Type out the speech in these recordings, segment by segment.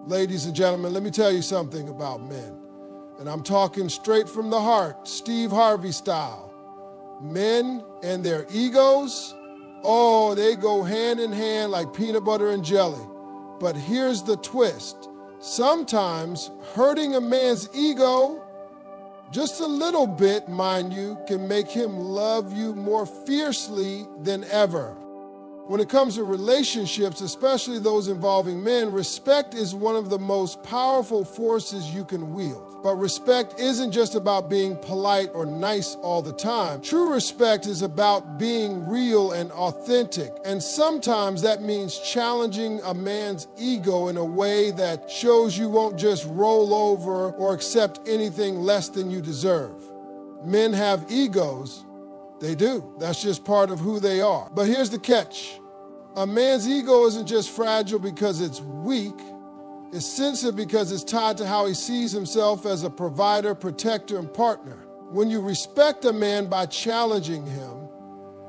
Ladies and gentlemen, let me tell you something about men. And I'm talking straight from the heart, Steve Harvey style. Men and their egos, oh, they go hand in hand like peanut butter and jelly. But here's the twist. Sometimes hurting a man's ego, just a little bit, mind you, can make him love you more fiercely than ever. When it comes to relationships, especially those involving men, respect is one of the most powerful forces you can wield. But respect isn't just about being polite or nice all the time. True respect is about being real and authentic. And sometimes that means challenging a man's ego in a way that shows you won't just roll over or accept anything less than you deserve. Men have egos. They do. That's just part of who they are. But here's the catch. A man's ego isn't just fragile because it's weak. It's sensitive because it's tied to how he sees himself as a provider, protector, and partner. When you respect a man by challenging him,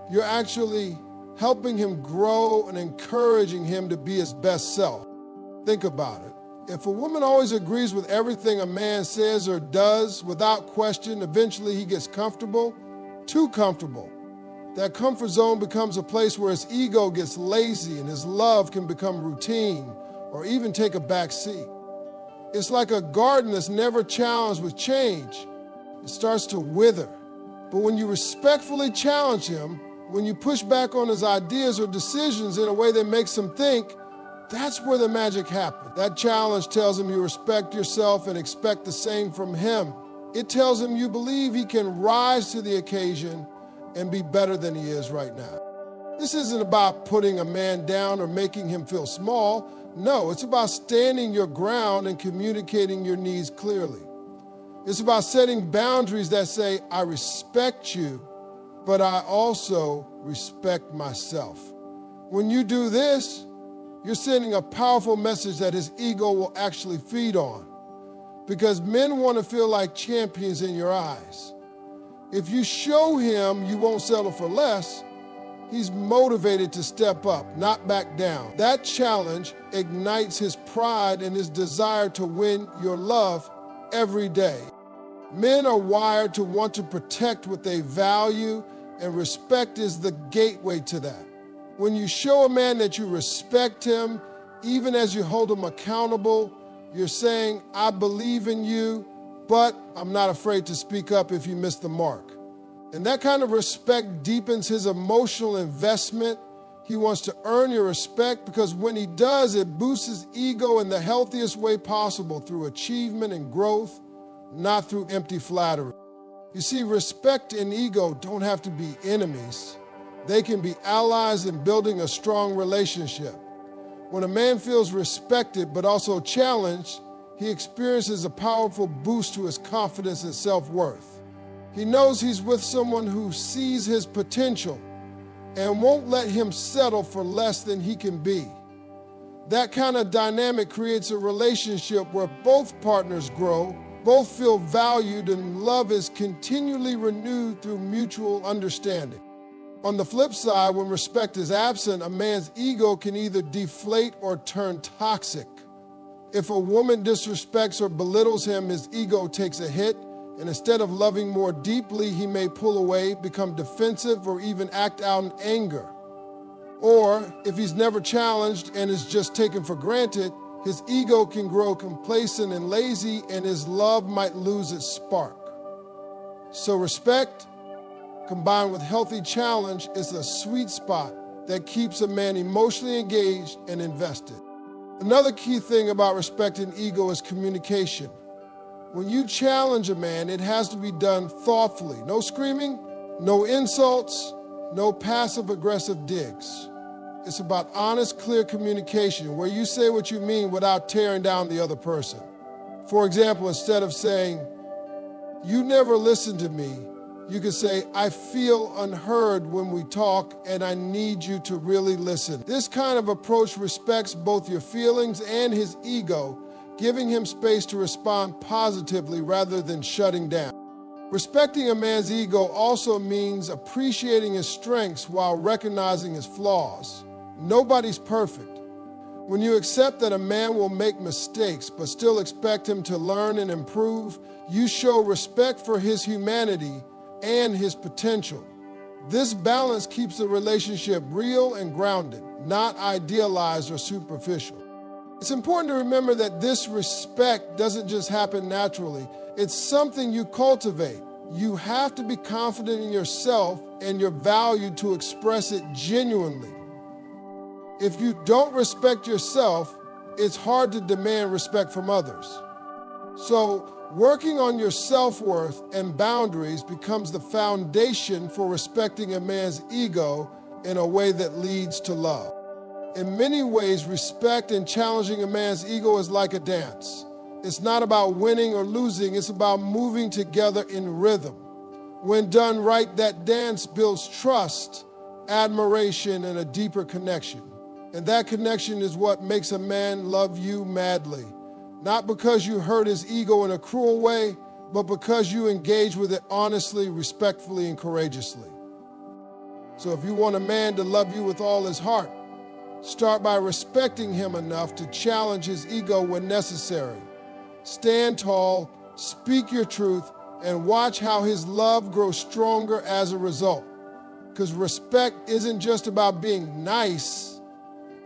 you're actually helping him grow and encouraging him to be his best self. Think about it. If a woman always agrees with everything a man says or does without question, eventually he gets comfortable, too comfortable. That comfort zone becomes a place where his ego gets lazy and his love can become routine or even take a back seat. It's like a garden that's never challenged with change. It starts to wither. But when you respectfully challenge him, when you push back on his ideas or decisions in a way that makes him think, that's where the magic happens. That challenge tells him you respect yourself and expect the same from him. It tells him you believe he can rise to the occasion and be better than he is right now. This isn't about putting a man down or making him feel small. No, it's about standing your ground and communicating your needs clearly. It's about setting boundaries that say, I respect you, but I also respect myself. When you do this, you're sending a powerful message that his ego will actually feed on. Because men want to feel like champions in your eyes. If you show him you won't settle for less, he's motivated to step up, not back down. That challenge ignites his pride and his desire to win your love every day. Men are wired to want to protect what they value, and respect is the gateway to that. When you show a man that you respect him, even as you hold him accountable, you're saying, I believe in you, but I'm not afraid to speak up if you miss the mark. And that kind of respect deepens his emotional investment. He wants to earn your respect because when he does, it boosts his ego in the healthiest way possible through achievement and growth, not through empty flattery. You see, respect and ego don't have to be enemies. They can be allies in building a strong relationship. When a man feels respected but also challenged, he experiences a powerful boost to his confidence and self-worth. He knows he's with someone who sees his potential and won't let him settle for less than he can be. That kind of dynamic creates a relationship where both partners grow, both feel valued, and love is continually renewed through mutual understanding. On the flip side, when respect is absent, a man's ego can either deflate or turn toxic. If a woman disrespects or belittles him, his ego takes a hit, and instead of loving more deeply, he may pull away, become defensive, or even act out in anger. Or, if he's never challenged and is just taken for granted, his ego can grow complacent and lazy, and his love might lose its spark. So respect, combined with healthy challenge, is a sweet spot that keeps a man emotionally engaged and invested. Another key thing about respect and ego is communication. When you challenge a man, it has to be done thoughtfully. No screaming, no insults, no passive-aggressive digs. It's about honest, clear communication where you say what you mean without tearing down the other person. For example, instead of saying, "You never listen to me," you could say, "I feel unheard when we talk and I need you to really listen." This kind of approach respects both your feelings and his ego, giving him space to respond positively rather than shutting down. Respecting a man's ego also means appreciating his strengths while recognizing his flaws. Nobody's perfect. When you accept that a man will make mistakes but still expect him to learn and improve, you show respect for his humanity and his potential. This balance keeps the relationship real and grounded, not idealized or superficial. It's important to remember that this respect doesn't just happen naturally. It's something you cultivate. You have to be confident in yourself and your value to express it genuinely. If you don't respect yourself, it's hard to demand respect from others. So, working on your self-worth and boundaries becomes the foundation for respecting a man's ego in a way that leads to love. In many ways, respect and challenging a man's ego is like a dance. It's not about winning or losing, it's about moving together in rhythm. When done right, that dance builds trust, admiration, and a deeper connection. And that connection is what makes a man love you madly. Not because you hurt his ego in a cruel way, but because you engage with it honestly, respectfully, and courageously. So if you want a man to love you with all his heart, start by respecting him enough to challenge his ego when necessary. Stand tall, speak your truth, and watch how his love grows stronger as a result. Because respect isn't just about being nice,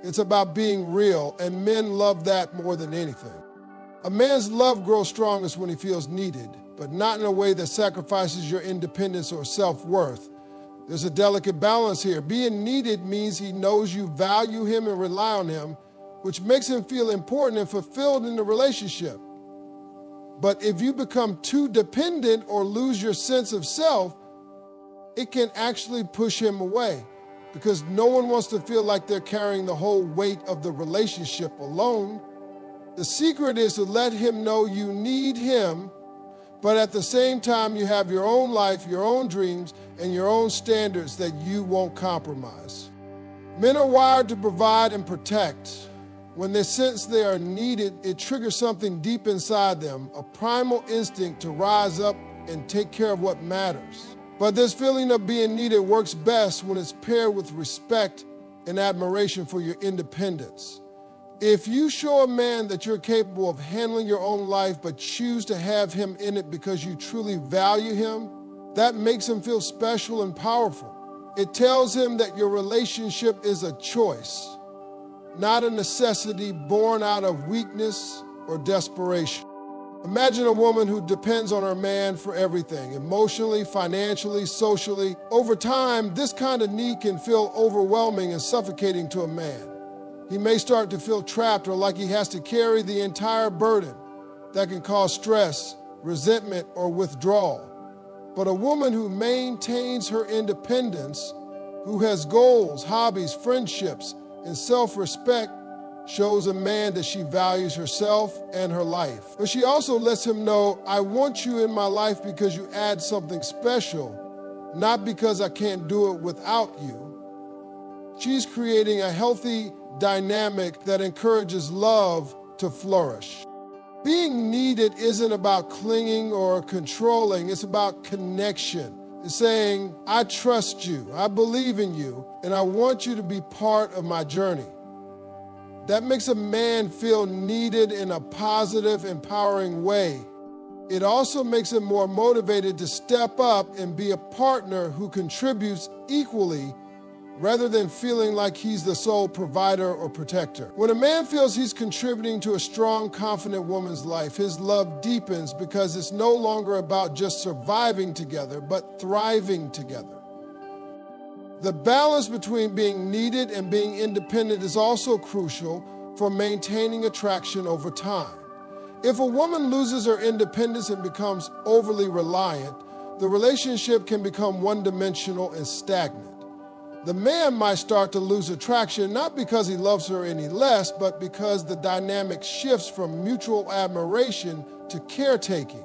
it's about being real, and men love that more than anything. A man's love grows strongest when he feels needed, but not in a way that sacrifices your independence or self-worth. There's a delicate balance here. Being needed means he knows you value him and rely on him, which makes him feel important and fulfilled in the relationship. But if you become too dependent or lose your sense of self, it can actually push him away, because no one wants to feel like they're carrying the whole weight of the relationship alone. The secret is to let him know you need him, but at the same time you have your own life, your own dreams, and your own standards that you won't compromise. Men are wired to provide and protect. When they sense they are needed, it triggers something deep inside them, a primal instinct to rise up and take care of what matters. But this feeling of being needed works best when it's paired with respect and admiration for your independence. If you show a man that you're capable of handling your own life but choose to have him in it because you truly value him, that makes him feel special and powerful. It tells him that your relationship is a choice, not a necessity born out of weakness or desperation. Imagine a woman who depends on her man for everything, emotionally, financially, socially. Over time, this kind of need can feel overwhelming and suffocating to a man. He may start to feel trapped or like he has to carry the entire burden. That can cause stress, resentment, or withdrawal. But a woman who maintains her independence, who has goals, hobbies, friendships, and self-respect, shows a man that she values herself and her life. But she also lets him know, I want you in my life because you add something special, not because I can't do it without you. She's creating a healthy dynamic that encourages love to flourish. Being needed isn't about clinging or controlling, it's about connection. It's saying, I trust you, I believe in you, and I want you to be part of my journey. That makes a man feel needed in a positive, empowering way. It also makes him more motivated to step up and be a partner who contributes equally rather than feeling like he's the sole provider or protector. When a man feels he's contributing to a strong, confident woman's life, his love deepens because it's no longer about just surviving together, but thriving together. The balance between being needed and being independent is also crucial for maintaining attraction over time. If a woman loses her independence and becomes overly reliant, the relationship can become one-dimensional and stagnant. The man might start to lose attraction not because he loves her any less, but because the dynamic shifts from mutual admiration to caretaking.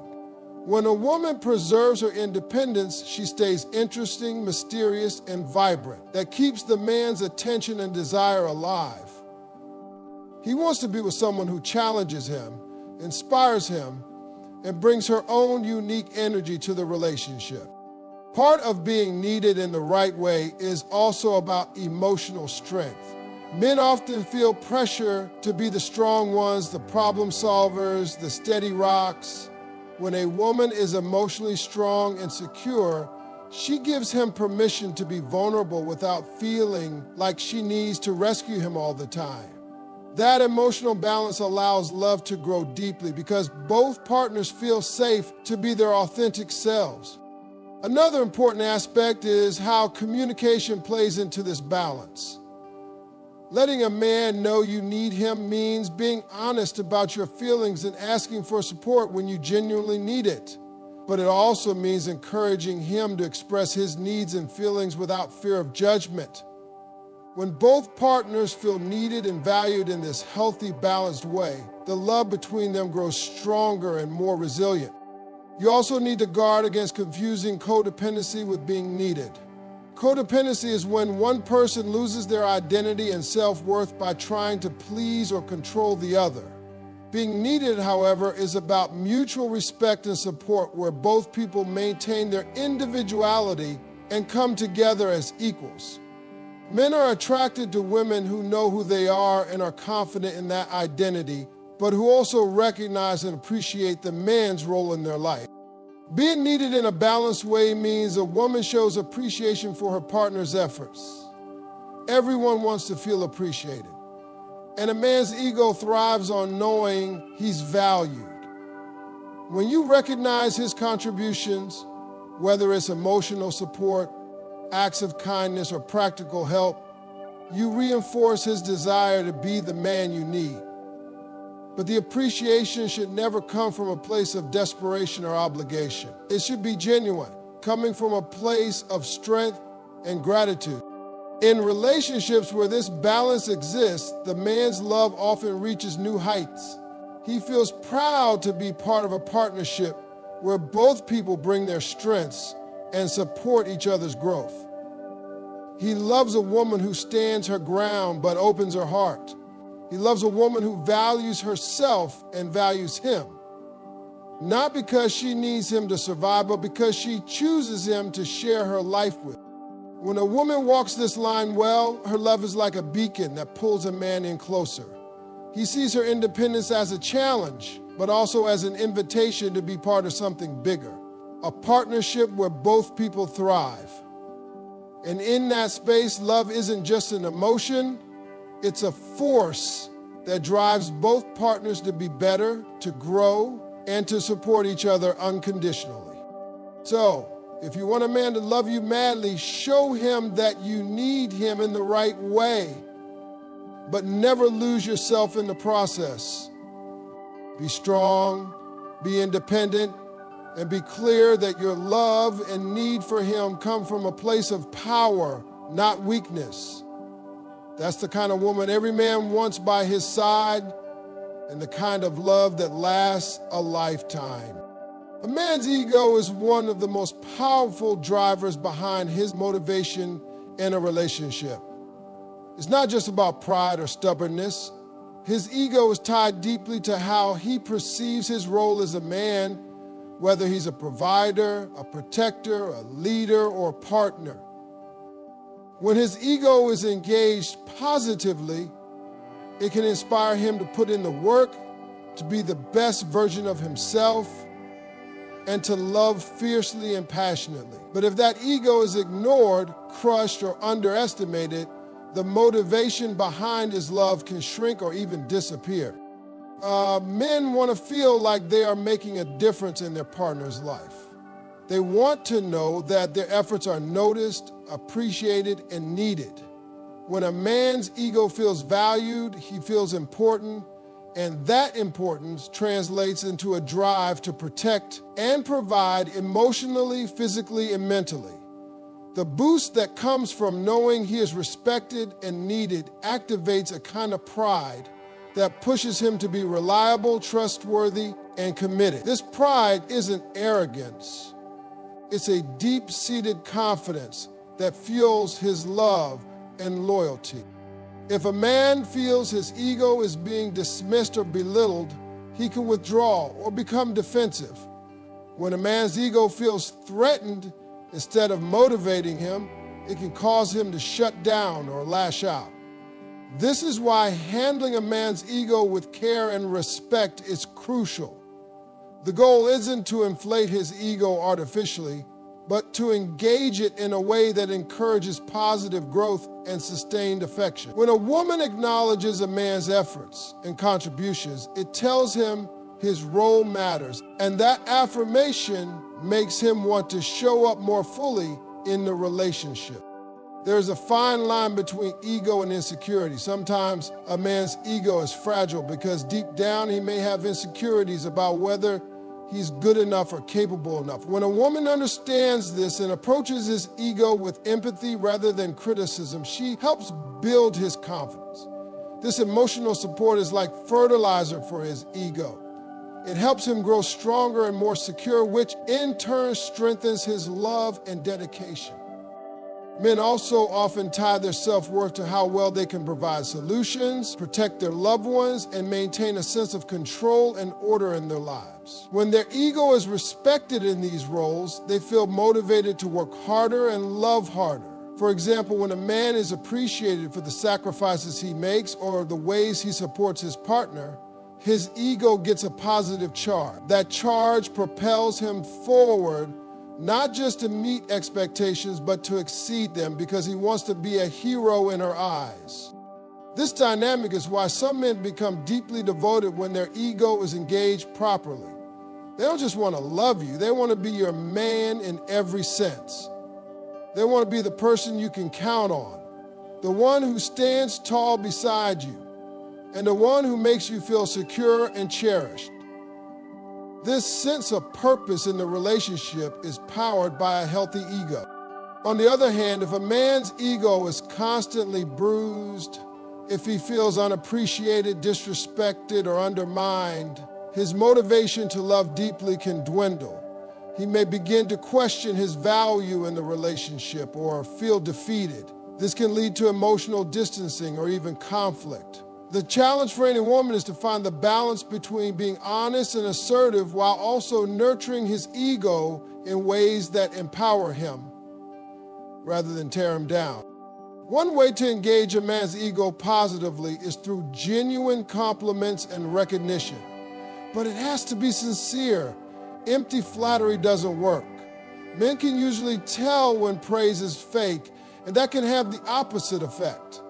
When a woman preserves her independence, she stays interesting, mysterious, and vibrant. That keeps the man's attention and desire alive. He wants to be with someone who challenges him, inspires him, and brings her own unique energy to the relationship. Part of being needed in the right way is also about emotional strength. Men often feel pressure to be the strong ones, the problem solvers, the steady rocks. When a woman is emotionally strong and secure, she gives him permission to be vulnerable without feeling like she needs to rescue him all the time. That emotional balance allows love to grow deeply because both partners feel safe to be their authentic selves. Another important aspect is how communication plays into this balance. Letting a man know you need him means being honest about your feelings and asking for support when you genuinely need it. But it also means encouraging him to express his needs and feelings without fear of judgment. When both partners feel needed and valued in this healthy, balanced way, the love between them grows stronger and more resilient. You also need to guard against confusing codependency with being needed. Codependency is when one person loses their identity and self-worth by trying to please or control the other. Being needed, however, is about mutual respect and support where both people maintain their individuality and come together as equals. Men are attracted to women who know who they are and are confident in that identity, but who also recognize and appreciate the man's role in their life. Being needed in a balanced way means a woman shows appreciation for her partner's efforts. Everyone wants to feel appreciated. And a man's ego thrives on knowing he's valued. When you recognize his contributions, whether it's emotional support, acts of kindness, or practical help, you reinforce his desire to be the man you need. But the appreciation should never come from a place of desperation or obligation. It should be genuine, coming from a place of strength and gratitude. In relationships where this balance exists, the man's love often reaches new heights. He feels proud to be part of a partnership where both people bring their strengths and support each other's growth. He loves a woman who stands her ground but opens her heart. He loves a woman who values herself and values him. Not because she needs him to survive, but because she chooses him to share her life with. When a woman walks this line well, her love is like a beacon that pulls a man in closer. He sees her independence as a challenge, but also as an invitation to be part of something bigger, a partnership where both people thrive. And in that space, love isn't just an emotion, it's a force that drives both partners to be better, to grow, and to support each other unconditionally. So, if you want a man to love you madly, show him that you need him in the right way, but never lose yourself in the process. Be strong, be independent, and be clear that your love and need for him come from a place of power, not weakness. That's the kind of woman every man wants by his side and the kind of love that lasts a lifetime. A man's ego is one of the most powerful drivers behind his motivation in a relationship. It's not just about pride or stubbornness. His ego is tied deeply to how he perceives his role as a man, whether he's a provider, a protector, a leader, or a partner. When his ego is engaged positively, it can inspire him to put in the work, to be the best version of himself, and to love fiercely and passionately. But if that ego is ignored, crushed, or underestimated, the motivation behind his love can shrink or even disappear. Men want to feel like they are making a difference in their partner's life. They want to know that their efforts are noticed, appreciated, and needed. When a man's ego feels valued, he feels important, and that importance translates into a drive to protect and provide emotionally, physically, and mentally. The boost that comes from knowing he is respected and needed activates a kind of pride that pushes him to be reliable, trustworthy, and committed. This pride isn't arrogance. It's a deep-seated confidence that fuels his love and loyalty. If a man feels his ego is being dismissed or belittled, he can withdraw or become defensive. When a man's ego feels threatened, instead of motivating him, it can cause him to shut down or lash out. This is why handling a man's ego with care and respect is crucial. The goal isn't to inflate his ego artificially, but to engage it in a way that encourages positive growth and sustained affection. When a woman acknowledges a man's efforts and contributions, it tells him his role matters, and that affirmation makes him want to show up more fully in the relationship. There's a fine line between ego and insecurity. Sometimes a man's ego is fragile because deep down he may have insecurities about whether he's good enough or capable enough. When a woman understands this and approaches his ego with empathy rather than criticism, she helps build his confidence. This emotional support is like fertilizer for his ego. It helps him grow stronger and more secure, which in turn strengthens his love and dedication. Men also often tie their self-worth to how well they can provide solutions, protect their loved ones, and maintain a sense of control and order in their lives. When their ego is respected in these roles, they feel motivated to work harder and love harder. For example, when a man is appreciated for the sacrifices he makes or the ways he supports his partner, his ego gets a positive charge. That charge propels him forward, not just to meet expectations, but to exceed them because he wants to be a hero in her eyes. This dynamic is why some men become deeply devoted when their ego is engaged properly. They don't just want to love you, they want to be your man in every sense. They want to be the person you can count on, the one who stands tall beside you, and the one who makes you feel secure and cherished. This sense of purpose in the relationship is powered by a healthy ego. On the other hand, if a man's ego is constantly bruised, if he feels unappreciated, disrespected, or undermined, his motivation to love deeply can dwindle. He may begin to question his value in the relationship or feel defeated. This can lead to emotional distancing or even conflict. The challenge for any woman is to find the balance between being honest and assertive while also nurturing his ego in ways that empower him rather than tear him down. One way to engage a man's ego positively is through genuine compliments and recognition. But it has to be sincere. Empty flattery doesn't work. Men can usually tell when praise is fake, and that can have the opposite effect.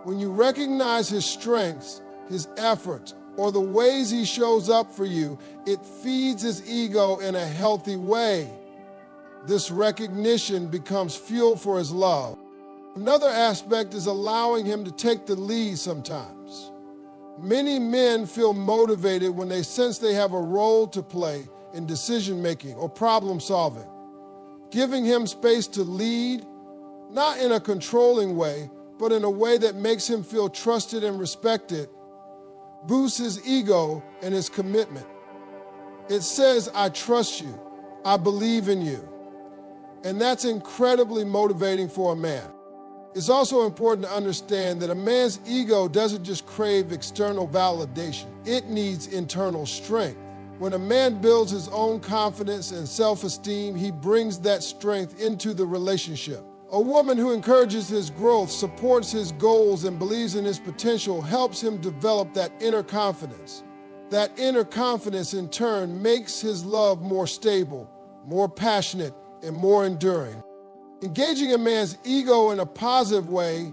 When you recognize his strengths, his efforts, or the ways he shows up for you, it feeds his ego in a healthy way. This recognition becomes fuel for his love. Another aspect is allowing him to take the lead sometimes. Many men feel motivated when they sense they have a role to play in decision-making or problem-solving. Giving him space to lead, not in a controlling way, but in a way that makes him feel trusted and respected, boosts his ego and his commitment. It says, I trust you, I believe in you. And that's incredibly motivating for a man. It's also important to understand that a man's ego doesn't just crave external validation, it needs internal strength. When a man builds his own confidence and self-esteem, he brings that strength into the relationship. A woman who encourages his growth, supports his goals, and believes in his potential helps him develop that inner confidence. That inner confidence, in turn, makes his love more stable, more passionate, and more enduring. Engaging a man's ego in a positive way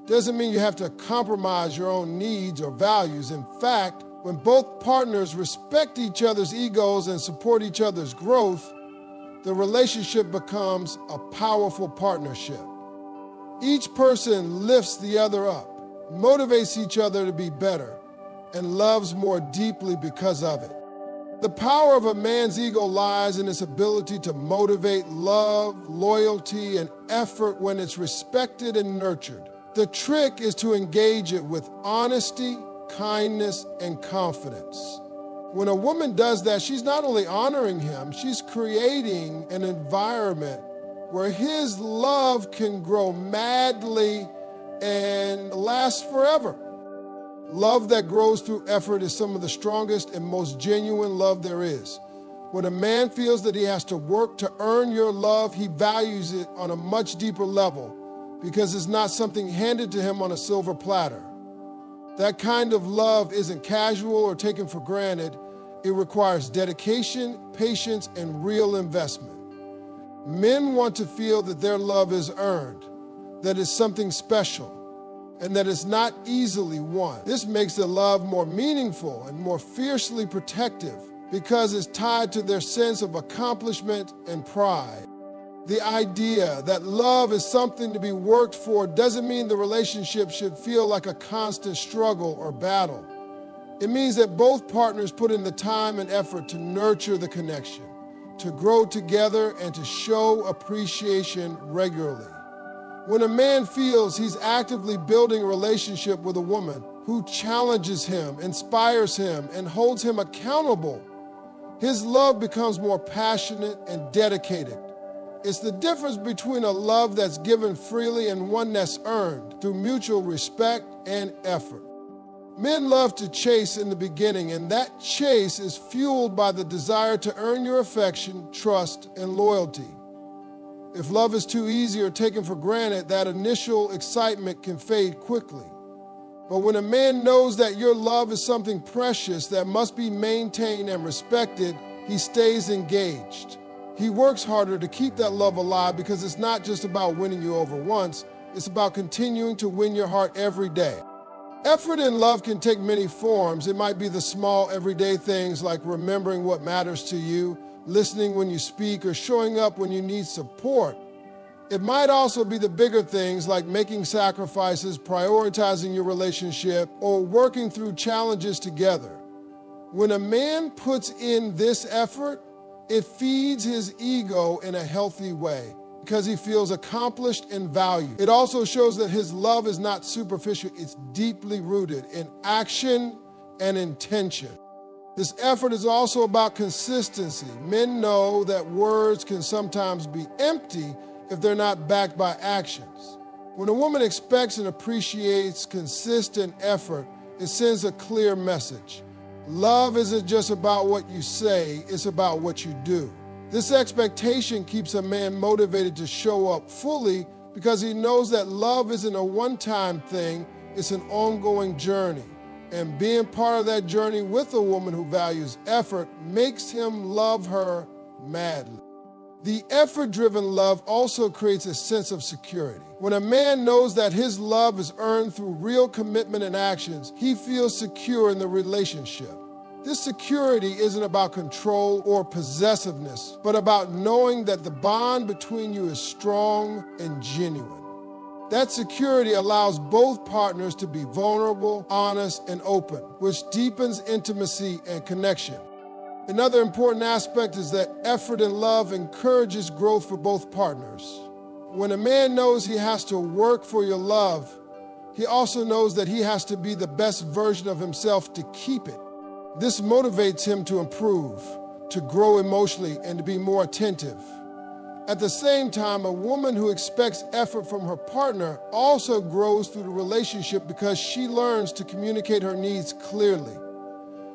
doesn't mean you have to compromise your own needs or values. In fact, when both partners respect each other's egos and support each other's growth, the relationship becomes a powerful partnership. Each person lifts the other up, motivates each other to be better, and loves more deeply because of it. The power of a man's ego lies in its ability to motivate love, loyalty, and effort when it's respected and nurtured. The trick is to engage it with honesty, kindness, and confidence. When a woman does that, she's not only honoring him, she's creating an environment where his love can grow madly and last forever. Love that grows through effort is some of the strongest and most genuine love there is. When a man feels that he has to work to earn your love, he values it on a much deeper level because it's not something handed to him on a silver platter. That kind of love isn't casual or taken for granted. It requires dedication, patience, and real investment. Men want to feel that their love is earned, that it's something special, and that it's not easily won. This makes the love more meaningful and more fiercely protective because it's tied to their sense of accomplishment and pride. The idea that love is something to be worked for doesn't mean the relationship should feel like a constant struggle or battle. It means that both partners put in the time and effort to nurture the connection, to grow together, and to show appreciation regularly. When a man feels he's actively building a relationship with a woman who challenges him, inspires him, and holds him accountable, his love becomes more passionate and dedicated. It's the difference between a love that's given freely and one that's earned through mutual respect and effort. Men love to chase in the beginning, and that chase is fueled by the desire to earn your affection, trust, and loyalty. If love is too easy or taken for granted, that initial excitement can fade quickly. But when a man knows that your love is something precious that must be maintained and respected, he stays engaged. He works harder to keep that love alive because it's not just about winning you over once, it's about continuing to win your heart every day. Effort in love can take many forms. It might be the small everyday things like remembering what matters to you, listening when you speak, or showing up when you need support. It might also be the bigger things like making sacrifices, prioritizing your relationship, or working through challenges together. When a man puts in this effort, it feeds his ego in a healthy way because he feels accomplished and valued. It also shows that his love is not superficial, it's deeply rooted in action and intention. This effort is also about consistency. Men know that words can sometimes be empty if they're not backed by actions. When a woman expects and appreciates consistent effort, it sends a clear message. Love isn't just about what you say, it's about what you do. This expectation keeps a man motivated to show up fully because he knows that love isn't a one-time thing, it's an ongoing journey. And being part of that journey with a woman who values effort makes him love her madly. The effort-driven love also creates a sense of security. When a man knows that his love is earned through real commitment and actions, he feels secure in the relationship. This security isn't about control or possessiveness, but about knowing that the bond between you is strong and genuine. That security allows both partners to be vulnerable, honest, and open, which deepens intimacy and connection. Another important aspect is that effort and love encourages growth for both partners. When a man knows he has to work for your love, he also knows that he has to be the best version of himself to keep it. This motivates him to improve, to grow emotionally, and to be more attentive. At the same time, a woman who expects effort from her partner also grows through the relationship because she learns to communicate her needs clearly,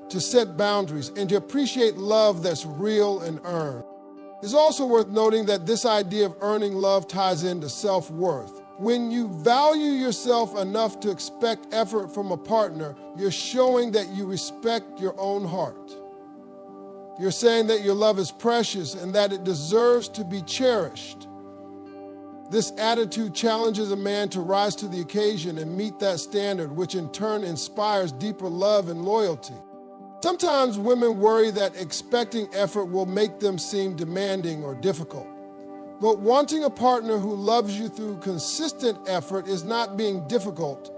to set boundaries, and to appreciate love that's real and earned. It's also worth noting that this idea of earning love ties into self-worth. When you value yourself enough to expect effort from a partner, you're showing that you respect your own heart. You're saying that your love is precious and that it deserves to be cherished. This attitude challenges a man to rise to the occasion and meet that standard, which in turn inspires deeper love and loyalty. Sometimes women worry that expecting effort will make them seem demanding or difficult. But wanting a partner who loves you through consistent effort is not being difficult,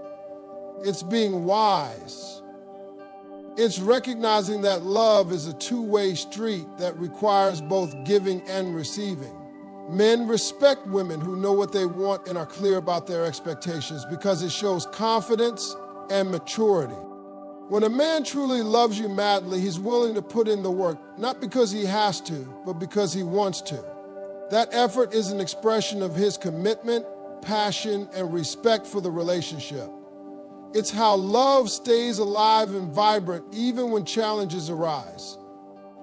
it's being wise. It's recognizing that love is a two-way street that requires both giving and receiving. Men respect women who know what they want and are clear about their expectations because it shows confidence and maturity. When a man truly loves you madly, he's willing to put in the work, not because he has to, but because he wants to. That effort is an expression of his commitment, passion, and respect for the relationship. It's how love stays alive and vibrant even when challenges arise.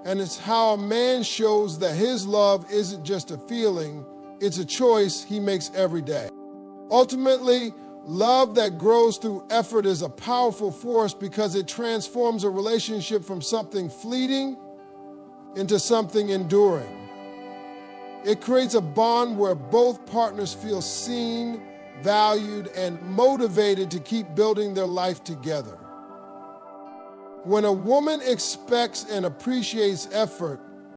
And it's how a man shows that his love isn't just a feeling, it's a choice he makes every day. Ultimately, Love that grows through effort is a powerful force because it transforms a relationship from something fleeting into something enduring. It creates a bond where both partners feel seen, valued, and motivated to keep building their life together. When a woman expects and appreciates effort,